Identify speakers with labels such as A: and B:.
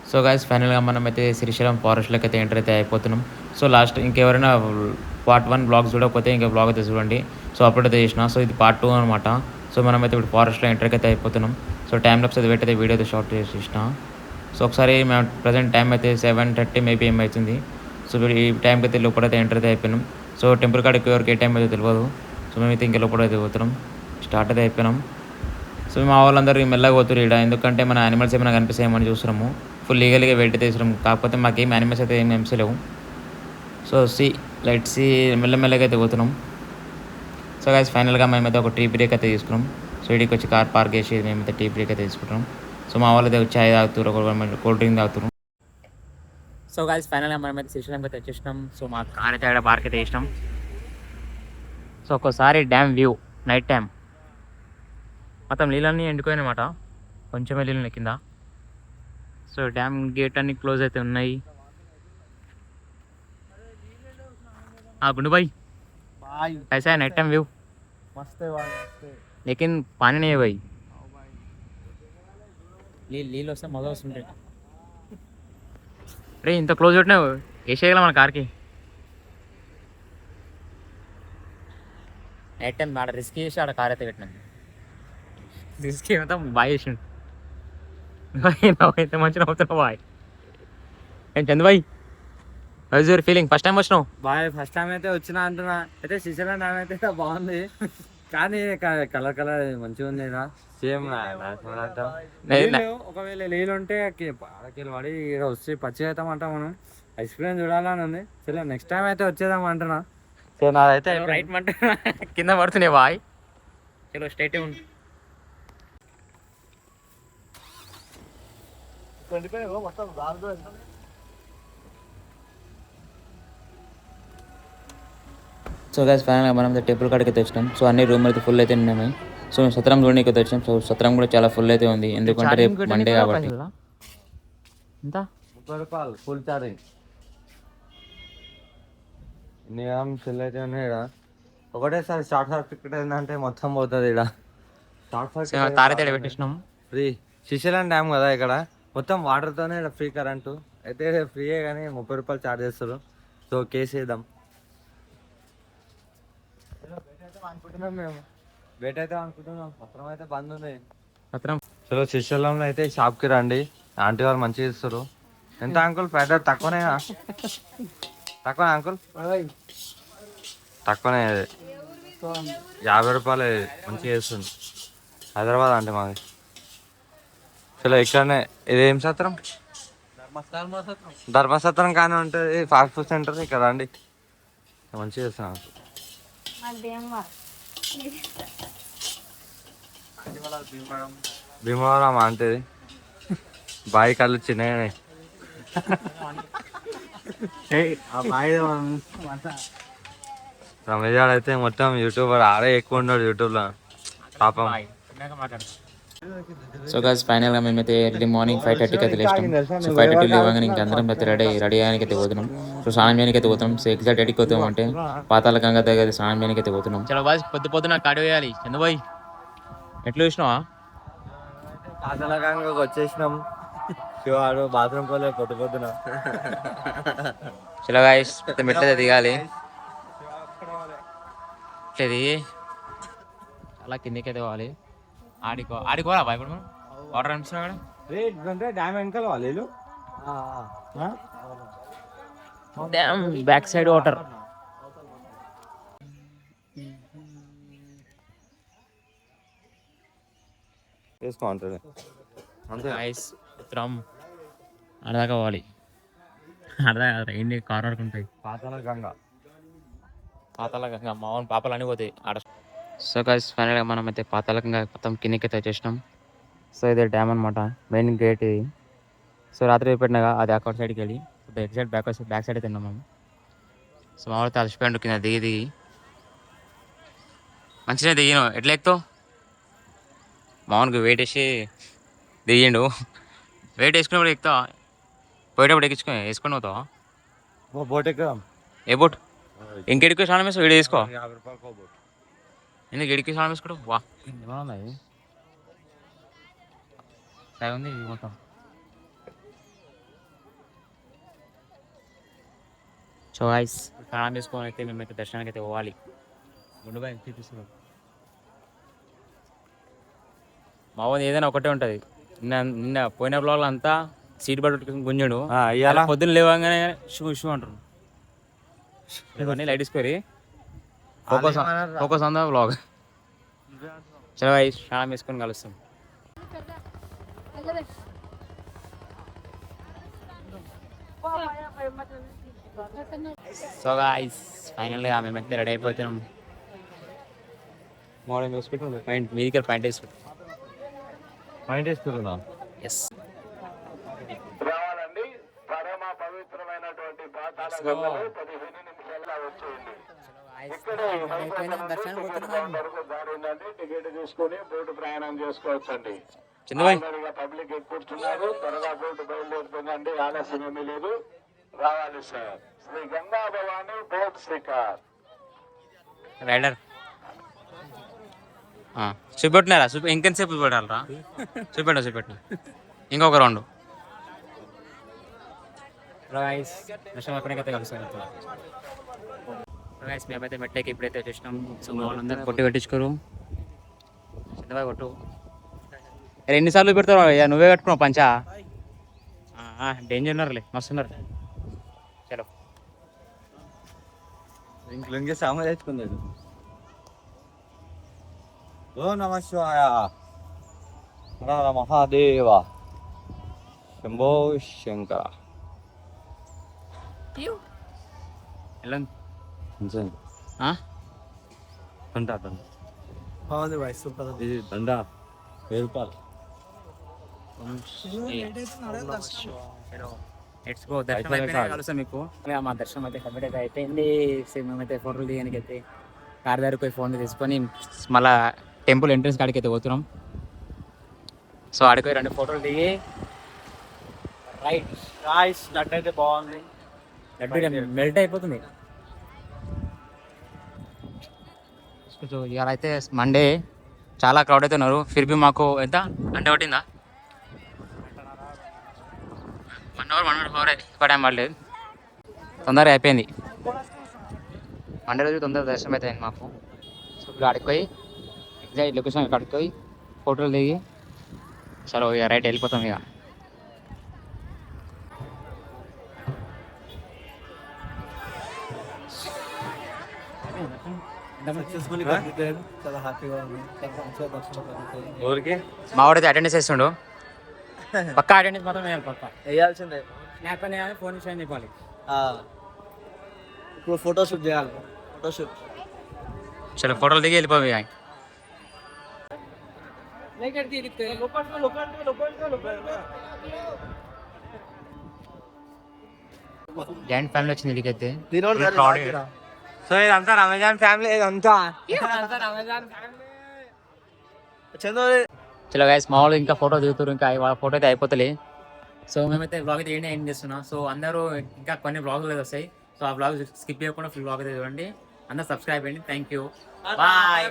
A: So guys ఫైనల్గా మనమైతే శ్రీశైలం ఫారెస్ట్లోకి అయితే ఎంటర్ అయితే అయిపోతున్నాం. సో లాస్ట్ ఇంకెవరైనా పార్ట్ 1 బ్లాగ్ చూడకపోతే ఇంకా బ్లాగ్ అయితే చూడండి. సో అప్లోడ్ అయితే చేసిన. సో ఇది పార్ట్ 2 అనమాట. సో మనమైతే ఇప్పుడు ఫారెస్ట్లో ఎంటర్కి అయితే అయిపోతున్నాం. సో టైం లాప్స్ అయితే పెట్టయితే వీడియో అయితే షార్ట్ చేసిన. సో ఒకసారి మేము ప్రజెంట్ టైం అయితే 7:30 మేబీ ఏమవుతుంది. సో ఈ టైంకి అయితే లోపలైతే ఎంటర్ అయితే అయిపోయినాం. సో టెంపుల్ కాడికి ఎవరికి ఏ టైం అయితే తెలియదు. సో మేమైతే ఇంకా లోపలైతే పోతున్నాం. స్టార్ట్ అయితే అయిపోయినాం. సో మా వాళ్ళందరూ మెల్లగా పోతున్నారు ఇక్కడ, ఎందుకంటే మన యానిమల్స్ ఏమైనా కనిపిస్తాయేమని చూస్తున్నాము. ఫుల్ లీగల్గా వెయిట్ అయితే తీసుకున్నాం. కాకపోతే మాకేం యానిమల్స్ అయితే ఏం లేవు. సో లైట్స్ మెల్లమెల్లగా అయితే పోతున్నాం. సో గైస్ ఫైనల్గా మేమైతే ఒక టీ బ్రేక్ అయితే తీసుకున్నాం. సో ఇక్కడికి వచ్చి కార్ పార్క్ చేసి మేమైతే టీ బ్రేక్ అయితే తీసుకుంటాం. సో మా వాళ్ళు అయితే చాయ్ తాగుతారు, కూల్ డ్రింక్ తాగుతారు. సో గైస్ ఫైనల్గా మనమైతే శ్రీశైలం అయితే వచ్చేసినాం. సో మా కార్ అయితే అక్కడ పార్క్ అయితే వేసినాం. సో ఒక్కోసారి డ్యామ్ వ్యూ నైట్ టైం మొత్తం నీళ్ళన్నీ ఎండిపోయినమాట, కొంచెమే నీళ్ళు కింద. సో డ్యామ్ గేట్ అన్ని క్లోజ్ అయితే ఉన్నాయి. गुंडू भाई कैसा है नाइट टाइम व्यू?
B: मस्त है भाई, मस्त है।
A: लेकिन पानी नहीं है भाई. నీళ్ళు వస్తే మజా వస్తుంటాయి. రే ఇంత క్లోజ్ పెట్టినావు, వేసేయగల మన కార్కి. నైట్ టైం ఆడ రిస్క్ చేసి ఆడ కార్ అయితే పెట్టినాం. రిస్క్ ఏమంతా బాగా చేసిండు. అయితే మంచిగా అవుతున్నావు బాయ్. ఏం చందు బాయ్, how is your feeling? First time వచ్చినావు
B: బాయ్? ఫస్ట్ టైం అయితే వచ్చినా అంటున్నా. అయితే శ్రీశైలం డ్యామ్ అయితే బాగుంది, కానీ కలర్ కలర్ మంచిగా ఉంది. సేమ్ ఒకవేళ నీళ్ళు ఉంటే ఆడకెళ్ళి పడి వచ్చి పచ్చి అవుతామంట. మనం ఎక్స్పీరియన్స్ చూడాలని ఉంది. సరే నెక్స్ట్ టైం అయితే వచ్చేదాం అంటున్నా. సో నాదైతే
A: రైట్ మంట కింద పడుతున్నాయి బాయ్. చలో స్టేట్ ఉంది. సో గైస్ ఫైనల్గా మనం టెంపుల్ కాడికి అయితే వచ్చినాం. సో అన్ని రూమ్ అయితే ఫుల్ అయితే ఉన్నాయి. సో సత్రం చూడడానికి అయితే వచ్చాం. సో సత్రం కూడా చాలా ఫుల్ అయితే ఉంది, ఎందుకంటే రేపు మండే కాబట్టి. ఎంత
B: రూపాయలు ఫుల్ చార్జింగ్. సెల్ అయితే ఉన్నాయి ఇక్కడ. ఒకటేసారి షార్ట్ సర్క్యూట్ అయిందంటే మొత్తం పోతుంది ఇక్కడ. షార్ట్ సర్క్యూట్
A: తారైతే పెట్టేసినాం.
B: ఫ్రీ శ్రీశైలం డ్యామ్ కదా, ఇక్కడ మొత్తం వాటర్తోనే ఇక్కడ ఫ్రీ కరెంటు అయితే ఫ్రీయే, కానీ 30 రూపాయలు ఛార్జ్ చేస్తారు. సో కేసు వేద్దాం. అనుకుంటున్నాం మేము, బయట అయితే అనుకుంటున్నాం. పత్రం అయితే బంద్ ఉంది.
A: పత్రం
B: చలో శ్రీశైలంలో అయితే షాప్కి రండి, ఆంటీ వాళ్ళు మంచిగా ఇస్తారు. ఎంత అంకుల్ ప్యాకెట్? తక్కువనే తక్కువనే అంకుల్, తక్కువనే 50 రూపాయలు మంచిగా చేస్తుంది. హైదరాబాద్ అంటే మాది. చలో ఇక్కడనే. ఇదేం సత్రం? ధర్మసత్రం కానీ ఉంటుంది, ఫాస్ట్ ఫుడ్ సెంటర్. ఇక్కడ రండి, మంచిగా చేస్తున్నాను. భీమవరం అంటే బాయి కళ్ళు చిన్నగానే. రమేష్ అయితే మొత్తం యూట్యూబర్, ఆడే ఎక్కువ ఉన్నాడు యూట్యూబ్లో పాపం.
A: సో గైస్ ఫైనల్గా మేమైతే ఎర్లీ మార్నింగ్ 5:30కి అయితే లేస్తాం. సో 5:30 లేవగానే ఇంకా అందరం అయితే రెడీ అయ్యానికి అయితే పోతున్నాం. సో స్నానం చేయడానికి అయితే పోతున్నాం. సో ఎగ్జాక్ట్ ఎడికి పోతాం అంటే పాతాల గంగ దగ్గర స్నానం చేయడానికి అయితే పోతున్నాం. చాలా బాగా పొద్దున కాడి వేయాలి. చంద్రబాయ్ ఎట్లా చూసినావా?
B: పాతాల గంగకు వచ్చేసినాం. శివాడు బాత్రూమ్ పోలే పొద్దున.
A: చలో గైస్ మెట్లయితే దిగాలి. ఇది అలా కిందకి అయితే పోవాలి. ఆడికోరా బాయ్. ఇప్పుడు మనం వాటర్ అనిపిస్తున్నా
B: అంటే డ్యామ్ వెనకాల వాళ్ళు
A: డ్యామ్ బ్యాక్ సైడ్ వాటర్.
B: వేసుకోంటాడు అంతే.
A: గైస్ ఉత్తరం అడదాకా పోవాలి. అడదాకా ఏంటి కార్ వరకు ఉంటాయి.
B: పాతాల గంగ
A: మామూలు పాపలు అని పోతాయి ఆడ. సో గైస్ ఫైనల్గా మనం అయితే పాతాళకంగా మొత్తం కిందకి అయితే వచ్చేసినాం. సో ఇదే డ్యామ్ అనమాట, మెయిన్ గేట్ ఇది. సో రాత్రి పెట్టినాగా అది అక్కడ సైడ్కి వెళ్ళి ఎగ్జాక్ట్ బ్యాక్ సైడ్ తిన్నాం మేము. సో మా వాళ్ళు తలసిపోయాడు కింద దిగి మంచిగా దిగిన. ఎట్లా ఎక్కుతావు? మామూలుగా వెయిట్ వేసి దిగిండు. వెయిట్ వేసుకున్నప్పుడు ఎక్కుతావా? పోయేటప్పుడు వేసుకొని పోతావా?
B: బోట్ ఎక్కుదాం.
A: A boat? ఇంకెడికి స్నానం వేసుకో, వీడియో తీసుకో.
B: 50 రూపాయలు బోట్.
A: ఎందుకు ఎడికి సాంగ్ వేసుకోవడం వా
B: ఏమన్నాయి ఉంది మొత్తం.
A: సో గైస్ స్నానం చేసుకొని అయితే మేమైతే దర్శనానికి అయితే పోవాలి.
B: ముందు బాయ్ చూపిస్తున్నాం.
A: మా ఊరు ఏదైనా ఒకటే ఉంటుంది. నిన్న పోయిన బ్లాగ్లో అంతా సీట్ పట్టుకుని గుంజాడు.
B: ఇవాళ
A: పొద్దున్న లేవగానే షూ షూ అంటారు. ఇవన్నీ లైట్ తీసుకోరి ఫోకస్ ఆన్ ద బ్లాగ్. చలో గైస్ స్నానం వేసుకొని కలుస్తాం. సో గైస్ ఫైనల్గా మేమైతే రెడీ అయిపోతున్నాం.
B: మార్నింగ్ వేసుకుంటుంది.
A: పాయింట్ మీదికి పాయింట్ వేసుకుంటాం.
B: మైండ్ వేసుకుంటున్నా.
A: ఎస్
C: రావాలండి. పరమ పవిత్రమైనటువంటి పాతాళ గంగలో 15 నిమిషాల్లో వచ్చేయండి. ఇక్కడే వరకు దారి ఉందండి. టికెట్ తీసుకుని బోటు ప్రయాణం చేసుకోవచ్చండి.
A: చిన్నబాయ్
C: పబ్లిక్ ఎక్కుతున్నారు. త్వరగా బోటు బయలుదేరుతుందండి. ఆలస్యం ఏమీ లేదు. రావాలి sir. Sri Ganga Bhavani boat Shikhar.
A: Rider చూపెట్టినారా? ఇంకెంతసేపు చూపెట్టాలరా? చూపెట్టిన ఇంకొక రౌండ్. దర్శనమైతే కలుస్తాం. మేమైతే మెట్లకి ఇప్పుడైతే వచ్చేసినాం. సో వాళ్ళందరూ కొట్టి పెట్టించుకోరు. చిన్నబాయ్ కొట్టు. ఎన్నిసార్లు పెడతావు? నువ్వే కట్టుకున్నావు పంచా. డేంజర్ ఉన్నారులే, మస్తున్నారు. చలో
B: ఇంట్లో సామాన్ తెచ్చుకున్నాడు. ఓ నమ శివాయ. హర హర మహాదేవ. శంభో శంకర.
A: వెళ్ళండి.
B: బాగుంది బాయ్, సూపర్. ఇది దండ 1000 రూపాయలు.
A: Let's go. దర్శనం అయిపోయినా కలుస్తాం మీకు. మా దర్శనం అయితే కంప్లీట్ అయితే అయిపోయింది. సేమ్ మేమైతే ఫోటోలు దిగడానికి అయితే కార్ దగ్గర పోయి ఫోన్ తీసుకొని మళ్ళీ టెంపుల్ ఎంట్రన్స్ కాడికి అయితే పోతున్నాం. సో ఆడికి 2 ఫోటోలు దిగి రైట్.
B: రాయిస్ లడ్డు అయితే బాగుంది.
A: లడ్డు మెల్ట్ అయిపోతుంది. సో ఇవాళ అయితే మండే, చాలా క్రౌడ్ అయితే ఉన్నారు. ఫిర్బీ మాకు ఎంత అంటే పట్టిందా 1 అవర్ 1.5 ఎక్కువ టైం పడలేదు. తొందరగా అయిపోయింది. మండే రోజు తొందరగా దర్శనం అయితే అయింది మాకు. సో ఇప్పుడు ఆడికి పోయి ఎగ్జాక్ట్ లొకేషన్ అక్కడికి పోయి ఫోటోలు దిగి చలో ఇక రైట్ వెళ్ళిపోతాం. ఇక
B: చాలా హ్యాపీగా ఉంది.
A: ఊరికి మా వాడైతే అటెండెన్స్ వేస్తుండు. పక్కా అటెండెన్స్ మాత్రం వేయాలి. పక్కా
B: వేయాల్సిందే.
A: స్నాప్ అని ఫోన్ ఇచ్చి చెప్పాలి.
B: ఇప్పుడు ఫోటోషూట్ చేయాలి. ఫోటోషూట్.
A: చలో ఫోటోలు దిగి వెళ్ళిపోయి. జాయింట్ ఫ్యామిలీ వచ్చింది ఇదికైతే.
B: సో ఇదంతా రమజాన్ ఫ్యామిలీ. ఇదంతా
A: చలో గైస్ మా వాళ్ళు ఇంకా ఫోటో దిగుతారు. ఇంకా వాళ్ళ ఫోటో అయితే అయిపోతలే. సో మేమైతే బ్లాగ్ అయితే ఏం చేస్తున్నాం. సో అందరూ ఇంకా కొన్ని బ్లాగులు అయితే వస్తాయి. సో ఆ బ్లాగ్ స్కిప్ చేయకుండా ఫుల్ బ్లాగ్ అయితే చూడండి. అందరూ సబ్స్క్రైబ్ అయ్యండి. Thank you. బాయ్.